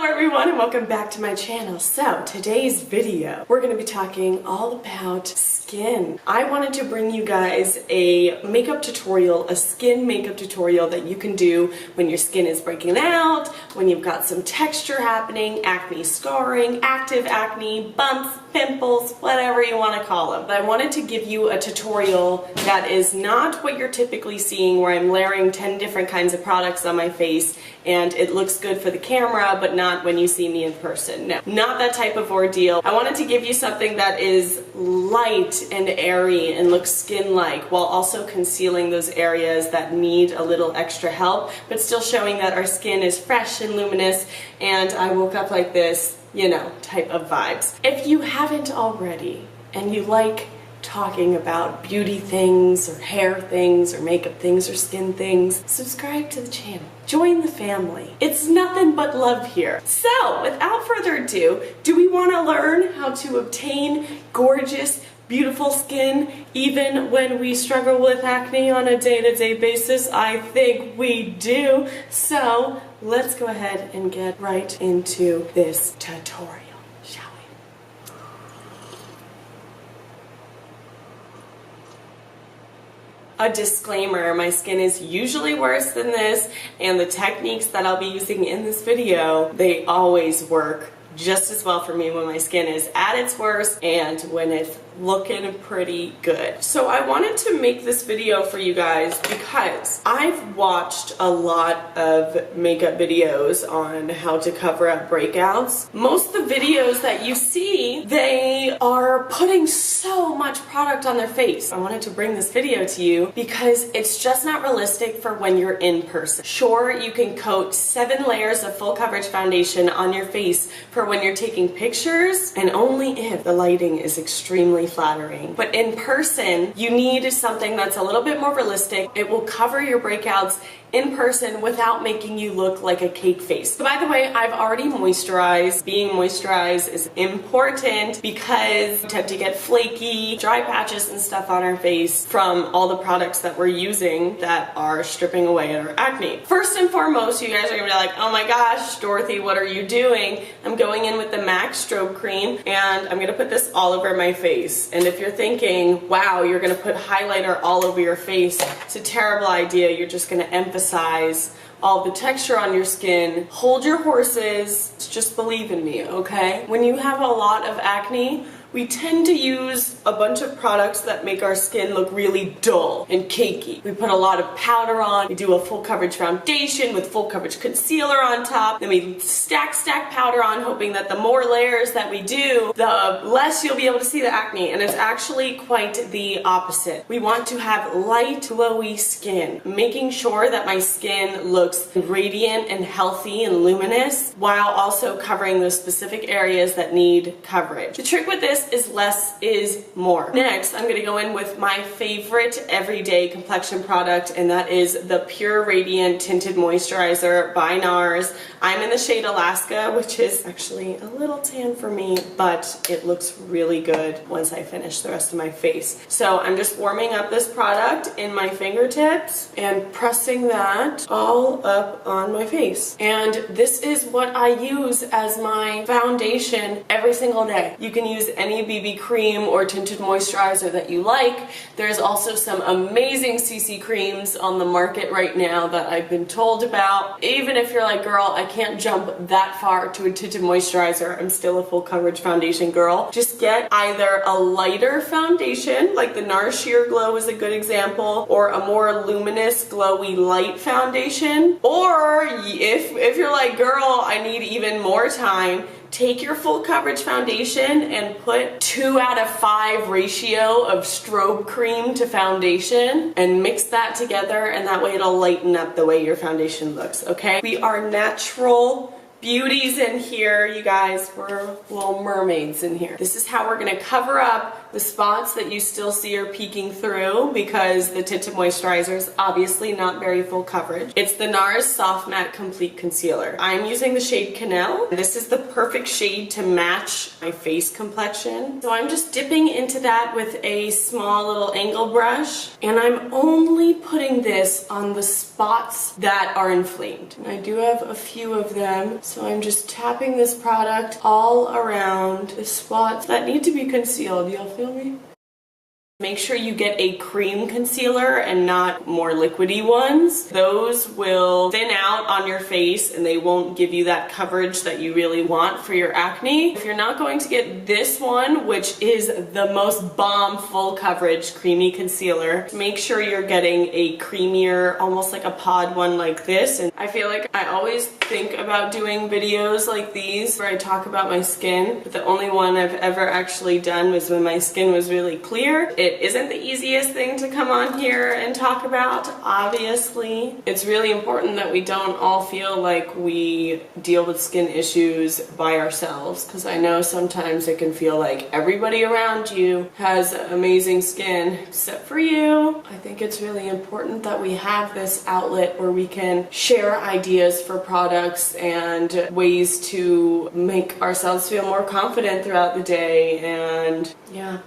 Hello everyone and welcome back to my channel. So today's video, we're going to be talking all about skin. I wanted to bring you guys a makeup tutorial, a skin makeup tutorial that you can do when your skin is breaking out, when you've got some texture happening, acne scarring, active acne, bumps, pimples, whatever you want to call them. But I wanted to give you a tutorial that is not what you're typically seeing where I'm layering 10 different kinds of products on my face and it looks good for the camera but not when you see me in person. No, not that type of ordeal. I wanted to give you something that is light and airy and looks skin-like while also concealing those areas that need a little extra help but still showing that our skin is fresh and luminous and I woke up like this, you know, type of vibes. If you haven't already and you like talking about beauty things or hair things or makeup things or skin things, subscribe to the channel. Join the family. It's nothing but love here. So without further ado, do we want to learn how to obtain gorgeous, beautiful skin even when we struggle with acne on a day-to-day basis? I think we do. So let's go ahead and get right into this tutorial. A disclaimer, my skin is usually worse than this, and the techniques that I'll be using in this video, they always work just as well for me when my skin is at its worst and when it's looking pretty good. So I wanted to make this video for you guys because I've watched a lot of makeup videos on how to cover up breakouts. Most of the videos that you see, they are putting so much product on their face. I wanted to bring this video to you because it's just not realistic for when you're in person. Sure, you can coat 7 layers of full coverage foundation on your face for when you're taking pictures and only if the lighting is extremely flattering. But in person, you need something that's a little bit more realistic. It will cover your breakouts in person without making you look like a cake face. So by the way, I've already moisturized. Being moisturized is important because we tend to get flaky, dry patches and stuff on our face from all the products that we're using that are stripping away at our acne. First and foremost, you guys are gonna be like, oh my gosh, Dorothy, what are you doing? I'm going in with the MAC Strobe Cream and I'm gonna put this all over my face. And if you're thinking, wow, you're gonna put highlighter all over your face, it's a terrible idea. You're just gonna emphasize all the texture on your skin. Hold your horses, just believe in me, okay? When you have a lot of acne, we tend to use a bunch of products that make our skin look really dull and cakey. We put a lot of powder on, we do a full coverage foundation with full coverage concealer on top, then we stack powder on, hoping that the more layers that we do, the less you'll be able to see the acne, and it's actually quite the opposite. We want to have light, glowy skin, making sure that my skin looks radiant and healthy and luminous while also covering those specific areas that need coverage. The trick with this is less is more. Next, I'm going to go in with my favorite everyday complexion product, and that is the Pure Radiant Tinted Moisturizer by NARS. I'm in the shade Alaska, which is actually a little tan for me, but it looks really good once I finish the rest of my face. So I'm just warming up this product in my fingertips and pressing that all up on my face. And this is what I use as my foundation every single day. You can use any BB cream or tinted moisturizer that you like. There's also some amazing CC creams on the market right now that I've been told about. Even if you're like, girl, I can't jump that far to a tinted moisturizer, I'm still a full coverage foundation girl. Just get either a lighter foundation, like the NARS Sheer Glow is a good example, or a more luminous, glowy, light foundation. Or if you're like, girl, I need even more time, take your full coverage foundation and put 2 out of 5 ratio of strobe cream to foundation and mix that together, and that way it'll lighten up the way your foundation looks, okay? We are natural beauties in here, you guys. We're little mermaids in here. This is how we're gonna cover up the spots that you still see are peeking through because the tinted moisturizer is obviously not very full coverage. It's the NARS Soft Matte Complete Concealer. I'm using the shade Canelle. This is the perfect shade to match my face complexion. So I'm just dipping into that with a small little angle brush, and I'm only putting this on the spots that are inflamed. And I do have a few of them. So I'm just tapping this product all around the spots that need to be concealed. Y'all feel me? Make sure you get a cream concealer and not more liquidy ones. Those will thin out on your face and they won't give you that coverage that you really want for your acne. If you're not going to get this one, which is the most bomb full coverage creamy concealer, make sure you're getting a creamier, almost like a pod one like this. And I feel like I always think about doing videos like these where I talk about my skin, but the only one I've ever actually done was when my skin was really clear. It isn't the easiest thing to come on here and talk about, obviously. It's really important that we don't all feel like we deal with skin issues by ourselves, because I know sometimes it can feel like everybody around you has amazing skin except for you. I think it's really important that we have this outlet where we can share ideas for products and ways to make ourselves feel more confident throughout the day, and yeah.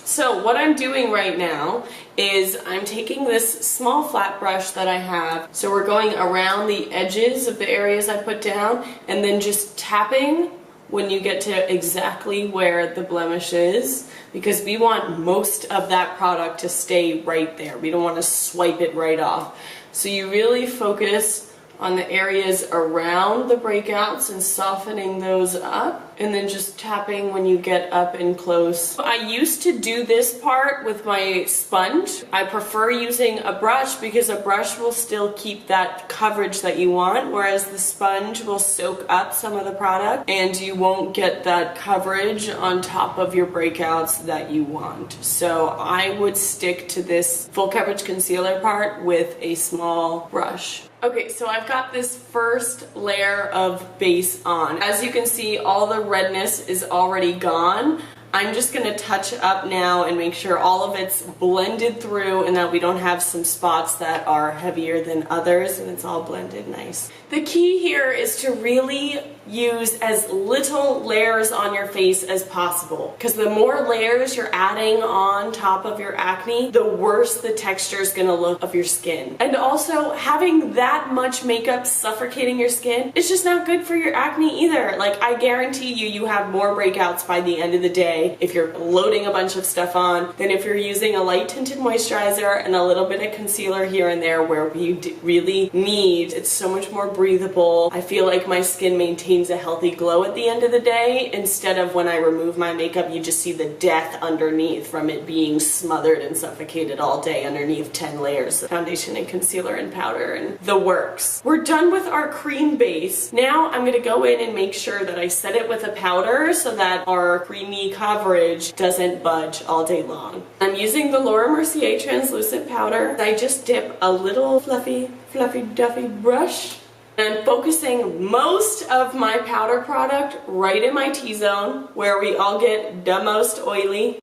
So what I'm doing right now is I'm taking this small flat brush that I have. So we're going around the edges of the areas I put down and then just tapping when you get to exactly where the blemish is, because we want most of that product to stay right there. We don't want to swipe it right off. So you really focus on the areas around the breakouts and softening those up, and then just tapping when you get up and close. I used to do this part with my sponge. I prefer using a brush because a brush will still keep that coverage that you want, whereas the sponge will soak up some of the product and you won't get that coverage on top of your breakouts that you want. So I would stick to this full coverage concealer part with a small brush. Okay, so I've got this first layer of base on. As you can see, all the redness is already gone. I'm just gonna touch up now and make sure all of it's blended through and that we don't have some spots that are heavier than others, and it's all blended nice. The key here is to really use as little layers on your face as possible, because the more layers you're adding on top of your acne, the worse the texture is gonna look of your skin. And also, having that much makeup suffocating your skin is just not good for your acne either. Like, I guarantee you have more breakouts by the end of the day if you're loading a bunch of stuff on than if you're using a light tinted moisturizer and a little bit of concealer here and there where we really need. It's so much more breathable. I feel like my skin maintains a healthy glow at the end of the day, instead of when I remove my makeup you just see the death underneath from it being smothered and suffocated all day underneath 10 layers of foundation and concealer and powder and the works. We're done with our cream base. Now I'm gonna go in and make sure that I set it with a powder so that our creamy coverage doesn't budge all day long. I'm using the Mercier translucent powder. I just dip a little fluffy duffy brush. I'm focusing most of my powder product right in my T-zone, where we all get the most oily.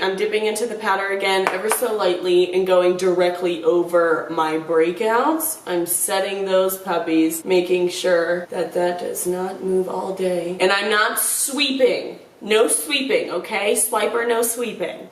I'm dipping into the powder again ever so lightly and going directly over my breakouts. I'm setting those puppies, making sure that that does not move all day. And I'm not sweeping. No sweeping, okay? Swiper, no sweeping.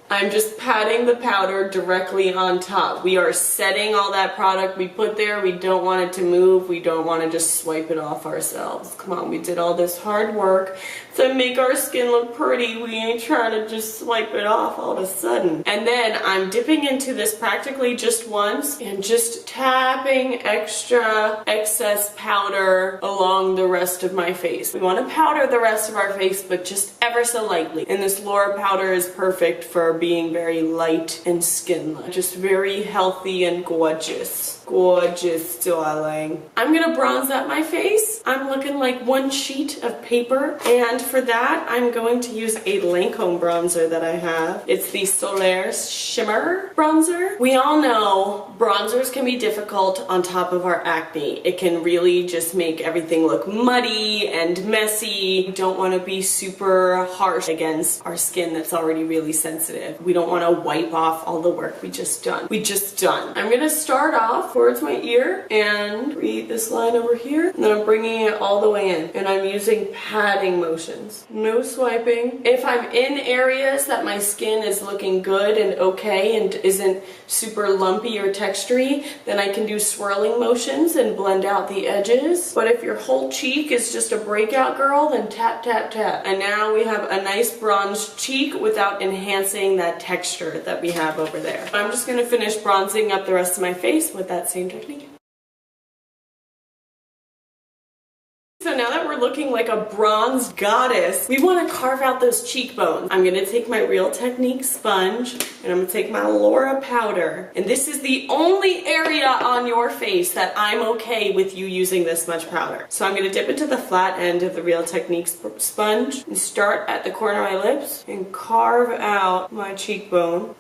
I'm just patting the powder directly on top. We are setting all that product we put there. We don't want it to move. We don't want to just swipe it off ourselves. Come on, we did all this hard work to make our skin look pretty. We ain't trying to just swipe it off all of a sudden. And then I'm dipping into this practically just once and just tapping extra excess powder along the rest of my face. We want to powder the rest of our face, but just ever so lightly. And this Laura powder is perfect for being very light and skinless. Just very healthy and gorgeous. Gorgeous, darling. I'm gonna bronze up my face. I'm looking like one sheet of paper, and for that I'm going to use a Lancome bronzer that I have. It's the SOLAIRE Shimmer bronzer. We all know bronzers can be difficult on top of our acne. It can really just make everything look muddy and messy. We don't want to be super harsh against our skin that's already really sensitive. We don't want to wipe off all the work we just done. I'm gonna start off towards my ear and create this line over here. And then I'm bringing it all the way in. And I'm using patting motions. No swiping. If I'm in areas that my skin is looking good and okay and isn't super lumpy or textury, then I can do swirling motions and blend out the edges. But if your whole cheek is just a breakout girl, then tap, tap, tap. And now we have a nice bronzed cheek without enhancing that texture that we have over there. I'm just gonna finish bronzing up the rest of my face with that same technique. So now that we're looking like a bronzed goddess, we want to carve out those cheekbones. I'm going to take my Real Technique sponge and I'm going to take my Laura powder. And this is the only area on your face that I'm okay with you using this much powder. So I'm going to dip into the flat end of the Real Technique sponge and start at the corner of my lips and carve out my cheekbone.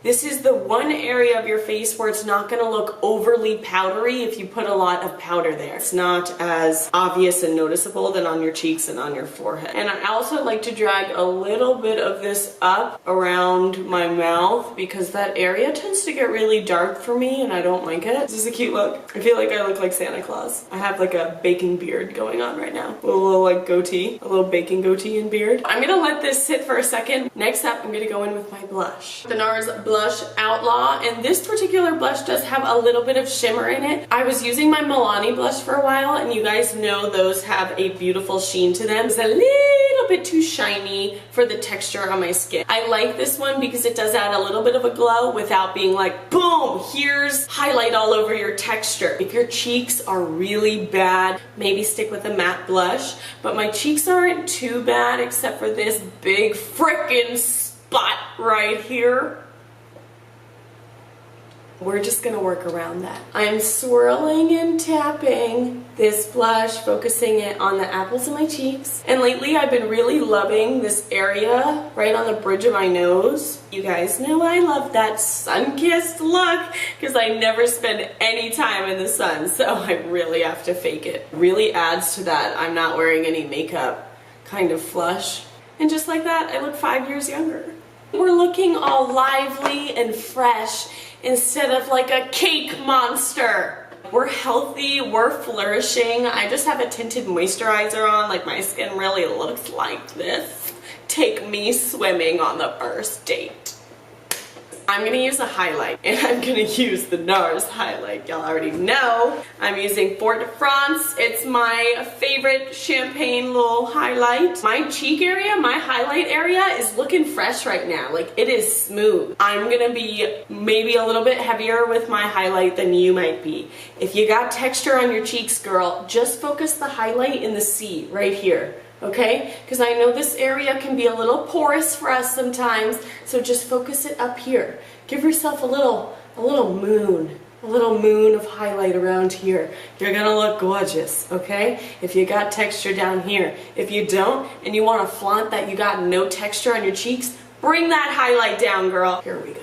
This is the one area of your face where it's not going to look overly powdery if you put a lot of powder there. It's not as obvious and noticeable than on your cheeks and on your forehead. And I also like to drag a little bit of this up around my mouth because that area tends to get really dark for me and I don't like it. This is a cute look. I feel like I look like Santa Claus. I have like a baking beard going on right now. A little like goatee, a little baking goatee and beard. I'm going to let this sit for a second. Next up, I'm going to go in with my blush. The NARS blush Outlaw, and this particular blush does have a little bit of shimmer in it. I was using my Milani blush for a while, and you guys know those have a beautiful sheen to them. It's a little bit too shiny for the texture on my skin. I like this one because it does add a little bit of a glow without being like, boom, here's highlight all over your texture. If your cheeks are really bad, maybe stick with a matte blush, but my cheeks aren't too bad except for this big frickin' spot right here. We're just gonna work around that. I'm swirling and tapping this blush, focusing it on the apples of my cheeks. And lately I've been really loving this area right on the bridge of my nose. You guys know I love that sun-kissed look because I never spend any time in the sun, so I really have to fake it. Really adds to that I'm not wearing any makeup kind of flush. And just like that, I look 5 years younger. We're looking all lively and fresh instead of like a cake monster. We're healthy, we're flourishing. I just have a tinted moisturizer on, like my skin really looks like this. Take me swimming on the first date. I'm gonna use a highlight, and I'm gonna use the NARS highlight. Y'all already know. I'm using Fort de France. It's my favorite champagne little highlight. My cheek area, my highlight area is looking fresh right now. Like, it is smooth. I'm gonna be maybe a little bit heavier with my highlight than you might be. If you got texture on your cheeks, girl, just focus the highlight in the C right here. Okay? Because I know this area can be a little porous for us sometimes, so just focus it up here. Give yourself a little moon of highlight around here. You're gonna look gorgeous, okay? If you got texture down here. If you don't, and you want to flaunt that you got no texture on your cheeks, bring that highlight down, girl. Here we go.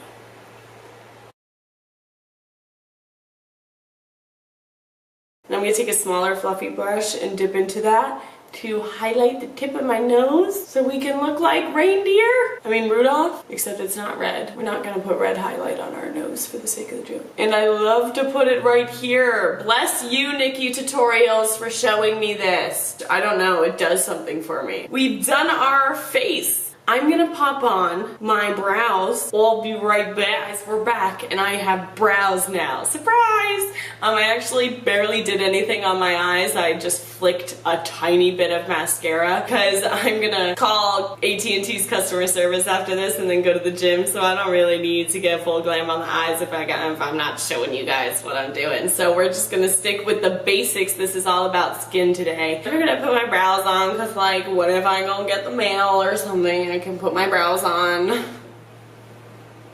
And I'm gonna take a smaller fluffy brush and dip into that to highlight the tip of my nose so we can look like reindeer. I mean Rudolph, except it's not red. We're not gonna put red highlight on our nose for the sake of the joke. And I love to put it right here. Bless you, Nikki Tutorials, for showing me this. I don't know, it does something for me. We've done our face. I'm gonna pop on my brows. I'll be right back. We're back and I have brows now. Surprise! I actually barely did anything on my eyes. I just flicked a tiny bit of mascara because I'm gonna call AT&T's customer service after this and then go to the gym, so I don't really need to get full glam on the eyes if I'm not showing you guys what I'm doing. So we're just gonna stick with the basics. This is all about skin today. I'm gonna put my brows on because, like, what if I go get the mail or something? I can put my brows on.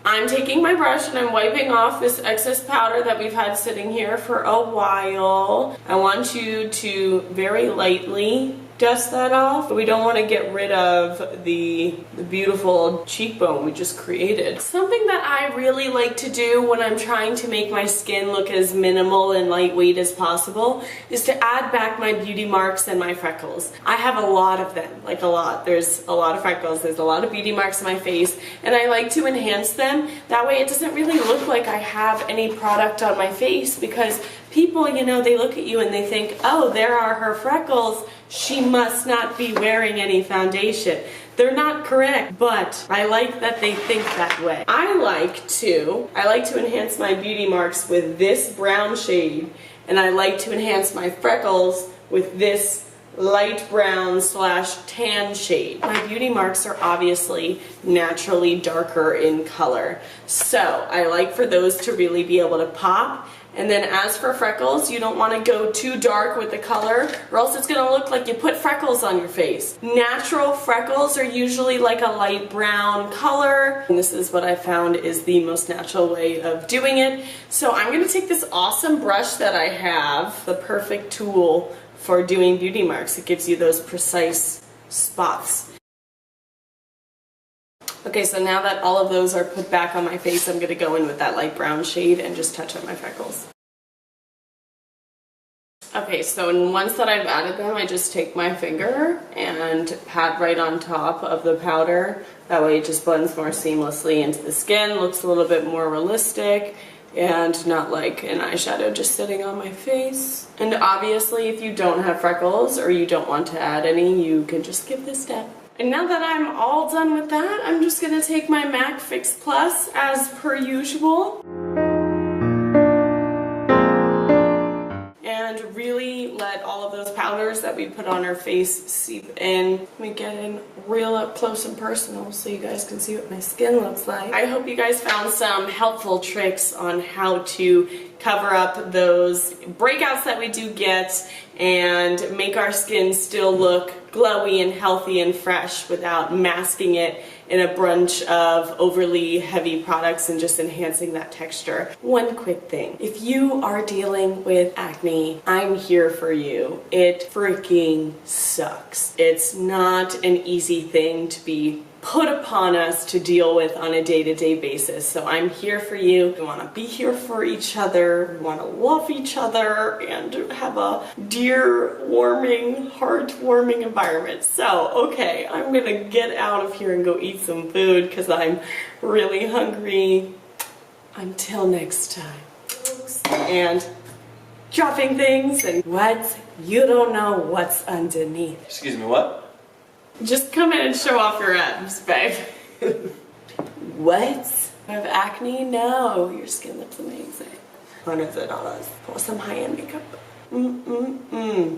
I'm taking my brush and I'm wiping off this excess powder that we've had sitting here for a while. I want you to very lightly dust that off, but we don't want to get rid of the beautiful cheekbone we just created. Something that I really like to do when I'm trying to make my skin look as minimal and lightweight as possible is to add back my beauty marks and my freckles. I have a lot of them, like a lot. There's a lot of freckles, there's a lot of beauty marks on my face, and I like to enhance them. That way it doesn't really look like I have any product on my face, because people, you know, they look at you and they think, oh, there are her freckles, she must not be wearing any foundation. They're not correct, but I like that they think that way. I like to enhance my beauty marks with this brown shade, and I like to enhance my freckles with this light brown / tan shade. My beauty marks are obviously naturally darker in color, so I like for those to really be able to pop. And then as for freckles, you don't want to go too dark with the color, or else it's going to look like you put freckles on your face. Natural freckles are usually like a light brown color, and this is what I found is the most natural way of doing it. So I'm going to take this awesome brush that I have, the perfect tool for doing beauty marks. It gives you those precise spots. Okay, so now that all of those are put back on my face, I'm going to go in with that light brown shade and just touch up my freckles. Okay, so once that I've added them, I just take my finger and pat right on top of the powder. That way it just blends more seamlessly into the skin, looks a little bit more realistic, and not like an eyeshadow just sitting on my face. And obviously, if you don't have freckles or you don't want to add any, you can just skip this step. And now that I'm all done with that, I'm just going to take my MAC Fix Plus as per usual and really let all of those powders that we put on our face seep in. Let me get in real up close and personal so you guys can see what my skin looks like. I hope you guys found some helpful tricks on how to cover up those breakouts that we do get and make our skin still look glowy and healthy and fresh without masking it in a bunch of overly heavy products and just enhancing that texture. One quick thing, if you are dealing with acne, I'm here for you. It freaking sucks. It's not an easy thing to be put upon us to deal with on a day-to-day basis. So I'm here for you. We want to be here for each other. We want to love each other and have a dear, warming, heart-warming environment. So, okay, I'm gonna get out of here and go eat some food because I'm really hungry. Until next time. And dropping things and what? You don't know what's underneath. Excuse me, what? Just come in and show off your abs, babe. What? You have acne? No, your skin looks amazing. $100. Pour some high-end makeup.